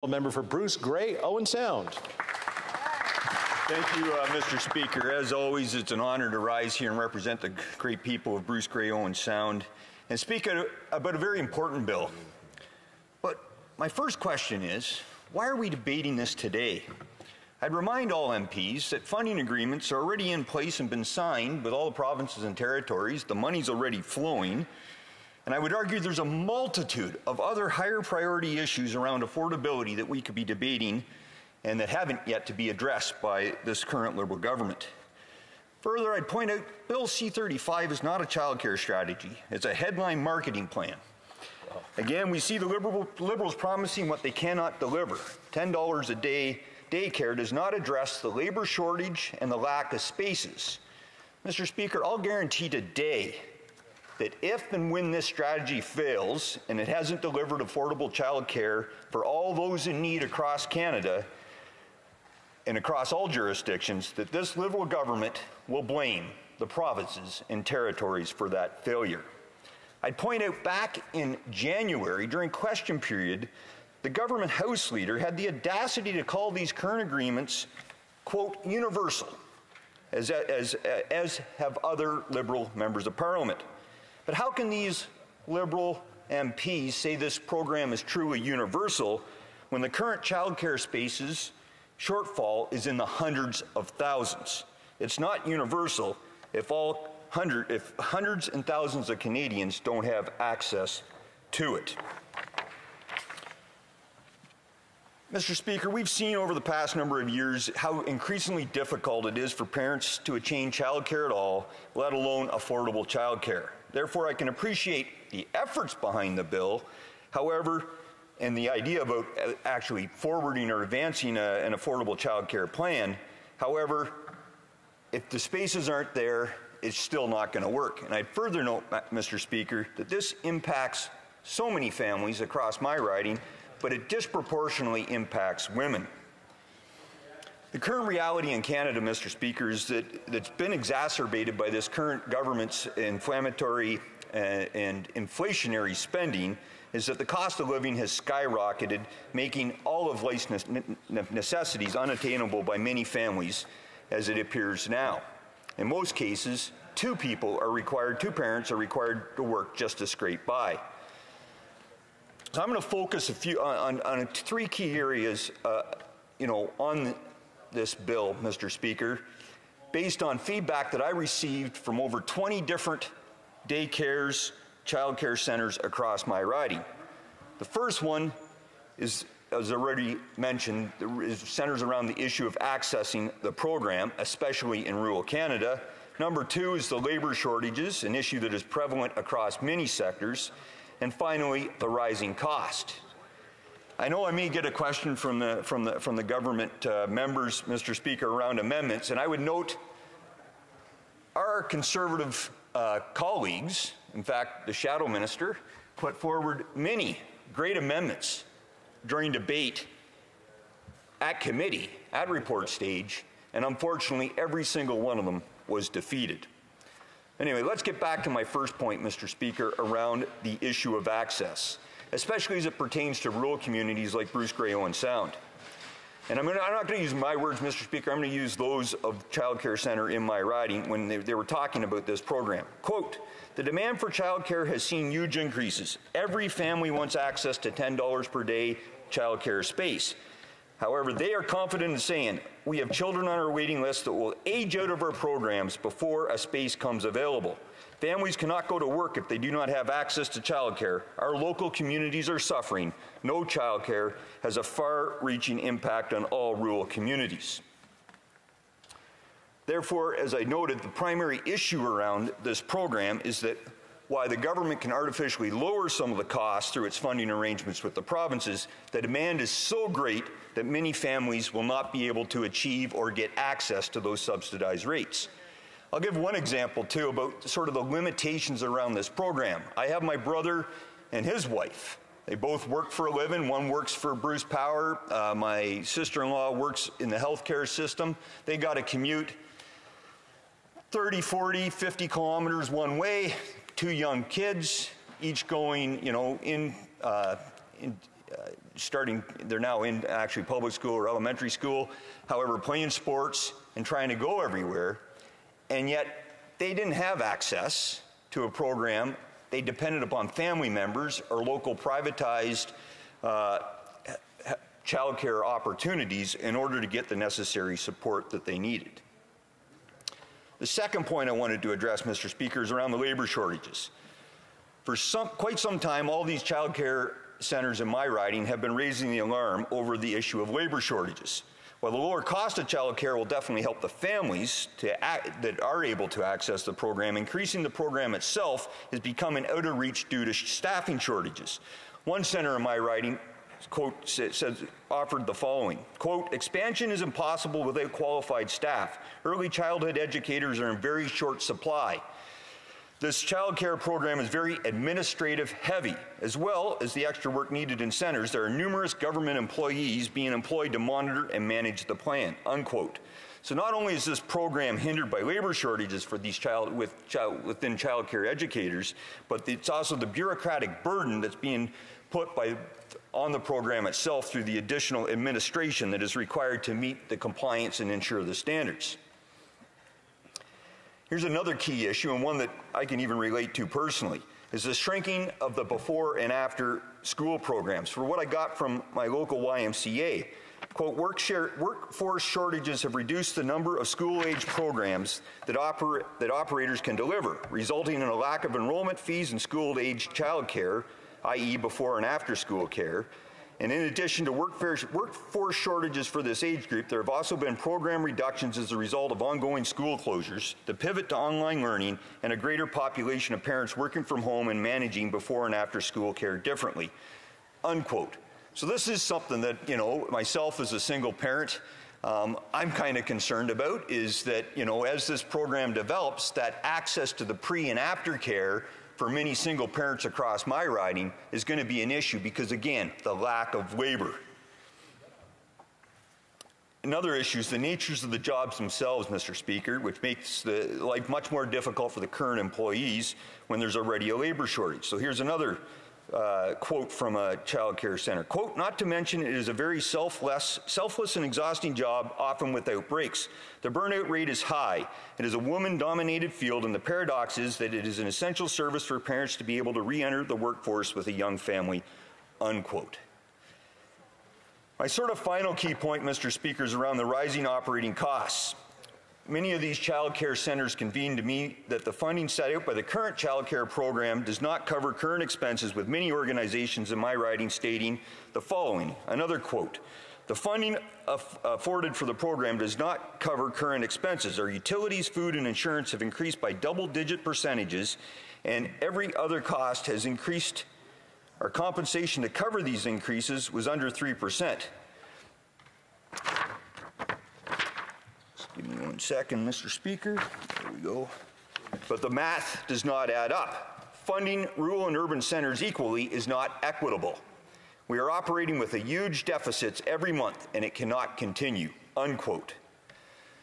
Member for Bruce-Grey-Owen Sound. Thank you, Mr. Speaker. As always, it's an honor to rise here and represent the great people of Bruce-Grey-Owen Sound and speak about a very important bill. But my first question is, why are we debating this today? I'd remind all MPs that funding agreements are already in place and been signed with all the provinces and territories. The money's already flowing. And I would argue there's a multitude of other higher priority issues around affordability that we could be debating and that haven't yet to be addressed by this current Liberal government. Further, I'd point out Bill C-35 is not a childcare strategy. It's a headline marketing plan. Again, we see the Liberals promising what they cannot deliver. $10 a day daycare does not address the labor shortage and the lack of spaces. Mr. Speaker, I'll guarantee today that if and when this strategy fails and it hasn't delivered affordable childcare for all those in need across Canada and across all jurisdictions, that this Liberal government will blame the provinces and territories for that failure. I'd point out back in January, during question period, the government House Leader had the audacity to call these current agreements, quote, universal, as have other Liberal members of Parliament. But how can these Liberal MPs say this program is truly universal when the current childcare spaces shortfall is in the hundreds of thousands? It's not universal if hundreds and thousands of Canadians don't have access to it. Mr. Speaker, we've seen over the past number of years how increasingly difficult it is for parents to attain childcare at all, let alone affordable childcare. Therefore, I can appreciate the efforts behind the bill, however, and the idea about actually forwarding or advancing an affordable childcare plan. However, if the spaces aren't there, it's still not going to work. And I'd further note, Mr. Speaker, that this impacts so many families across my riding, but it disproportionately impacts women. The current reality in Canada, Mr. Speaker, is that's been exacerbated by this current government's inflammatory and inflationary spending, is that the cost of living has skyrocketed, making all of life's necessities unattainable by many families as it appears now. In most cases, two parents are required to work just to scrape by. So I'm going to focus on three key areas, on this bill, Mr. Speaker, based on feedback that I received from over 20 different daycares, childcare centers across my riding. The first one is, as already mentioned, centers around the issue of accessing the program, especially in rural Canada. Number two is the labor shortages, an issue that is prevalent across many sectors. And finally, the rising cost. I know I may get a question from the government members, Mr. Speaker, around amendments, and I would note our Conservative colleagues, in fact, the Shadow Minister, put forward many great amendments during debate at committee, at report stage, and unfortunately, every single one of them was defeated. Anyway, let's get back to my first point, Mr. Speaker, around the issue of access, especially as it pertains to rural communities like Bruce-Grey-Owen Sound. And I'm not going to use my words, Mr. Speaker, I'm going to use those of Child Care Centre in my riding when they were talking about this program. Quote, the demand for childcare has seen huge increases. Every family wants access to $10 per day childcare space. However, they are confident in saying, we have children on our waiting list that will age out of our programs before a space comes available. Families cannot go to work if they do not have access to childcare. Our local communities are suffering. No childcare has a far-reaching impact on all rural communities. Therefore, as I noted, the primary issue around this program is that while the government can artificially lower some of the costs through its funding arrangements with the provinces, the demand is so great that many families will not be able to achieve or get access to those subsidized rates. I'll give one example, too, about sort of the limitations around this program. I have my brother and his wife. They both work for a living. One works for Bruce Power. My sister-in-law works in the healthcare system. They got to commute 30, 40, 50 kilometers one way. Two young kids, each going, they're now in actually public school or elementary school, however, playing sports and trying to go everywhere, and yet they didn't have access to a program. They depended upon family members or local privatized childcare opportunities in order to get the necessary support that they needed. The second point I wanted to address, Mr. Speaker, is around the labor shortages. For quite some time, all these childcare centers in my riding have been raising the alarm over the issue of labor shortages. While the lower cost of childcare will definitely help the families that are able to access the program, increasing the program itself is becoming out of reach due to staffing shortages. One center in my riding, quote, offered the following, quote, expansion is impossible without qualified staff. Early childhood educators are in very short supply. This child care program is very administrative heavy, as well as the extra work needed in centers. There are numerous government employees being employed to monitor and manage the plan, unquote. So not only is this program hindered by labor shortages for these within child care educators, but it's also the bureaucratic burden that's being put on the program itself through the additional administration that is required to meet the compliance and ensure the standards. Here's another key issue, and one that I can even relate to personally, is the shrinking of the before and after school programs. For what I got from my local YMCA, quote, workforce shortages have reduced the number of school-age programs that operators can deliver, resulting in a lack of enrollment fees in school-age child care, i.e. before and after school care. And in addition to workforce shortages for this age group, there have also been program reductions as a result of ongoing school closures, the pivot to online learning, and a greater population of parents working from home and managing before and after school care differently, unquote. So this is something that, myself as a single parent, I'm kind of concerned about, is that, as this program develops, that access to the pre and after care for many single parents across my riding is going to be an issue because, again, the lack of labor. Another issue is the natures of the jobs themselves, Mr. Speaker, which makes life much more difficult for the current employees when there's already a labor shortage. So here's another quote from a child care center. Quote, not to mention it is a very selfless and exhausting job, often without breaks. The burnout rate is high. It is a woman-dominated field, and the paradox is that it is an essential service for parents to be able to re-enter the workforce with a young family, unquote. My sort of final key point, Mr. Speaker, is around the rising operating costs. Many of these child care centers convene to me that the funding set out by the current child care program does not cover current expenses, with many organizations in my riding stating the following, another quote, the funding afforded for the program does not cover current expenses. Our utilities, food, and insurance have increased by double-digit percentages, and every other cost has increased. Our compensation to cover these increases was under 3%. Give me 1 second, Mr. Speaker. There we go. But the math does not add up. Funding rural and urban centers equally is not equitable. We are operating with a huge deficits every month, and it cannot continue, unquote.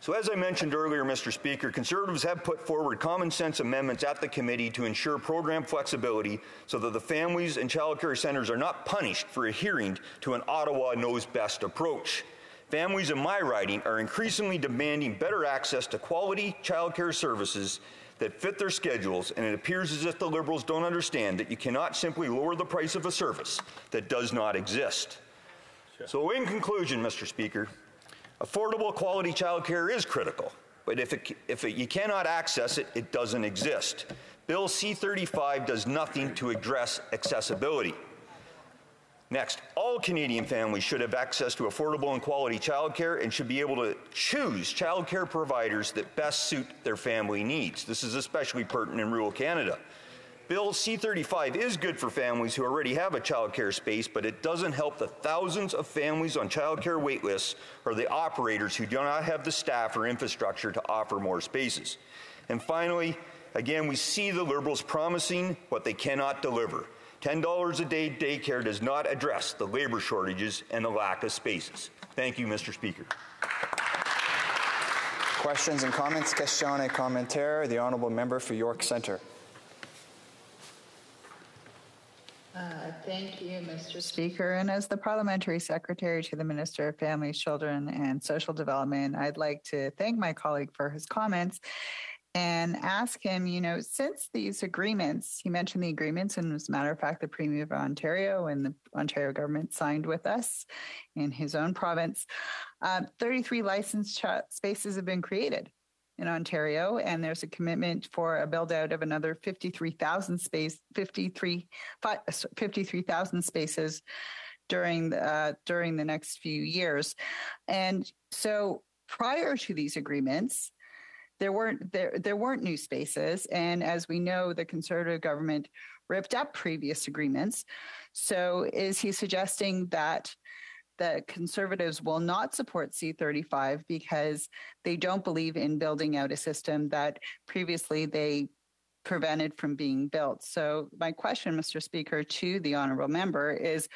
So as I mentioned earlier, Mr. Speaker, Conservatives have put forward common sense amendments at the committee to ensure program flexibility so that the families and child care centers are not punished for adhering to an Ottawa knows best approach. Families in my riding are increasingly demanding better access to quality child care services that fit their schedules, and it appears as if the Liberals don't understand that you cannot simply lower the price of a service that does not exist. Sure. So in conclusion, Mr. Speaker, affordable quality child care is critical, but if you cannot access it, it doesn't exist. Bill C-35 does nothing to address accessibility. Next, all Canadian families should have access to affordable and quality childcare and should be able to choose childcare providers that best suit their family needs. This is especially pertinent in rural Canada. Bill C-35 is good for families who already have a childcare space, but it doesn't help the thousands of families on childcare wait lists or the operators who do not have the staff or infrastructure to offer more spaces. And finally, again, we see the Liberals promising what they cannot deliver. $10 a day daycare does not address the labor shortages and the lack of spaces. Thank you, Mr. Speaker. Questions and comments? Question et commentaire. The honourable member for York Centre. Thank you, Mr. Speaker. And as the Parliamentary Secretary to the Minister of Families, Children and Social Development, I'd like to thank my colleague for his comments and ask him, since these agreements, he mentioned the agreements, and as a matter of fact, the Premier of Ontario and the Ontario government signed with us in his own province, 33 licensed spaces have been created in Ontario, and there's a commitment for a build out of another 53,000 spaces during the next few years. And so prior to these agreements, there weren't new spaces, and as we know, the Conservative government ripped up previous agreements. So is he suggesting that the Conservatives will not support C-35 because they don't believe in building out a system that previously they prevented from being built? So my question, Mr. Speaker, to the honourable member is,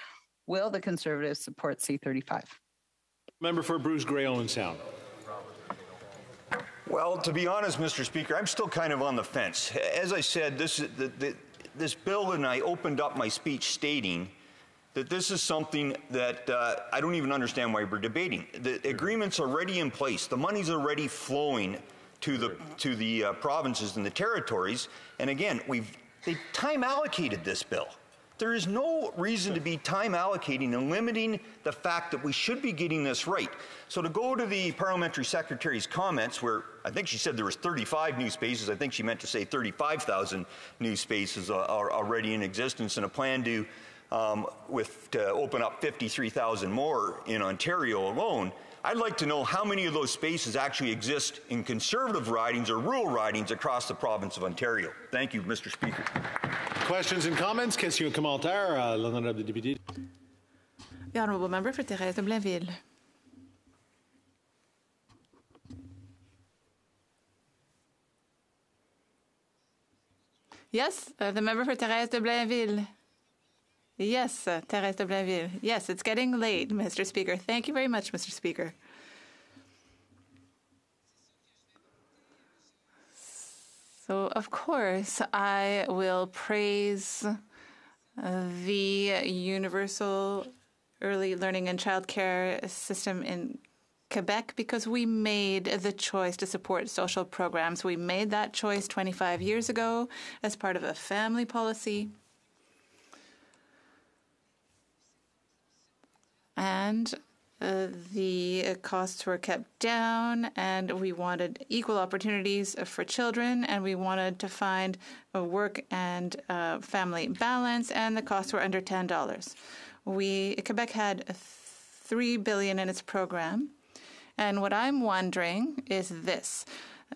will the Conservatives support C-35? Member for Bruce-Grey-Owen Sound. Well, to be honest, Mr. Speaker, I'm still kind of on the fence. As I said, this bill, and I opened up my speech stating that this is something that I don't even understand why we're debating. The agreement's already in place. The money's already flowing to the provinces and the territories. And again, they've time allocated this bill. There is no reason to be time allocating and limiting the fact that we should be getting this right. So to go to the Parliamentary Secretary's comments, where I think she said there was 35 new spaces, I think she meant to say 35,000 new spaces are already in existence, and a plan to open up 53,000 more in Ontario alone. I'd like to know how many of those spaces actually exist in Conservative ridings or rural ridings across the province of Ontario. Thank you, Mr. Speaker. Questions and comments? Question commentaire, l'honorable député. The honourable member for Thérèse de Blainville. Yes, the member for Thérèse de Blainville. Yes, Thérèse de Blainville. Yes, it's getting late, Mr. Speaker. Thank you very much, Mr. Speaker. So, of course, I will praise the universal early learning and childcare system in Quebec because we made the choice to support social programs. We made that choice 25 years ago as part of a family policy. And the costs were kept down, and we wanted equal opportunities for children, and we wanted to find a work and family balance, and the costs were under $10. Quebec had $3 billion in its program, and what I'm wondering is this: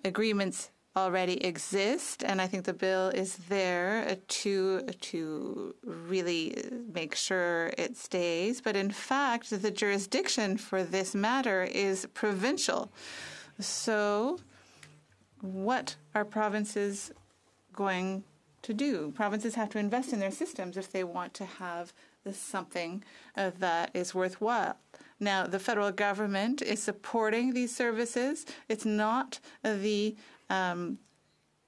agreements already exist, and I think the bill is there to really make sure it stays. But in fact, the jurisdiction for this matter is provincial. So what are provinces going to do? Provinces have to invest in their systems if they want to have something that is worthwhile. Now, the federal government is supporting these services. It's not the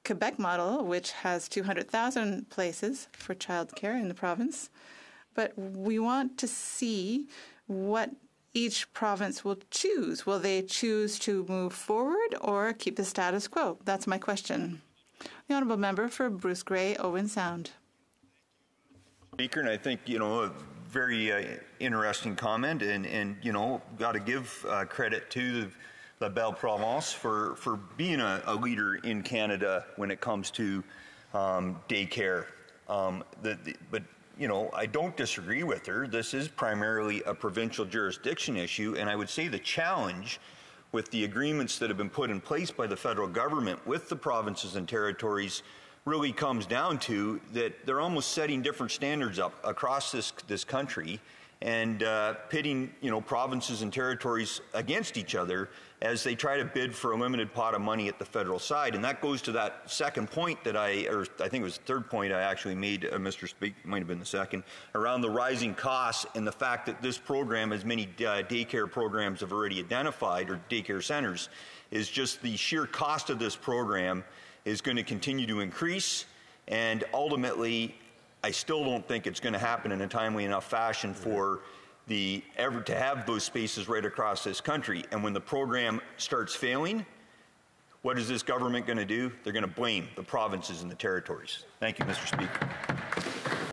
Quebec model, which has 200,000 places for childcare in the province. But we want to see what each province will choose. Will they choose to move forward or keep the status quo? That's my question. The honourable member for Bruce-Grey-Owen Sound. Speaker, and I think, a very interesting comment, and got to give credit to La Belle Province for being a leader in Canada when it comes to daycare. But I don't disagree with her. This is primarily a provincial jurisdiction issue, and I would say the challenge with the agreements that have been put in place by the federal government with the provinces and territories really comes down to that they're almost setting different standards up across this country and pitting provinces and territories against each other as they try to bid for a limited pot of money at the federal side. And that goes to that second point that I think it was the third point I actually made, Mr. Speaker, might have been the second, around the rising costs and the fact that this program, as many daycare programs have already identified, or daycare centers, is just the sheer cost of this program is going to continue to increase, and ultimately I still don't think it's going to happen in a timely enough fashion for to have those spaces right across this country. And when the program starts failing, what is this government going to do? They're going to blame the provinces and the territories. Thank you, Mr. Speaker.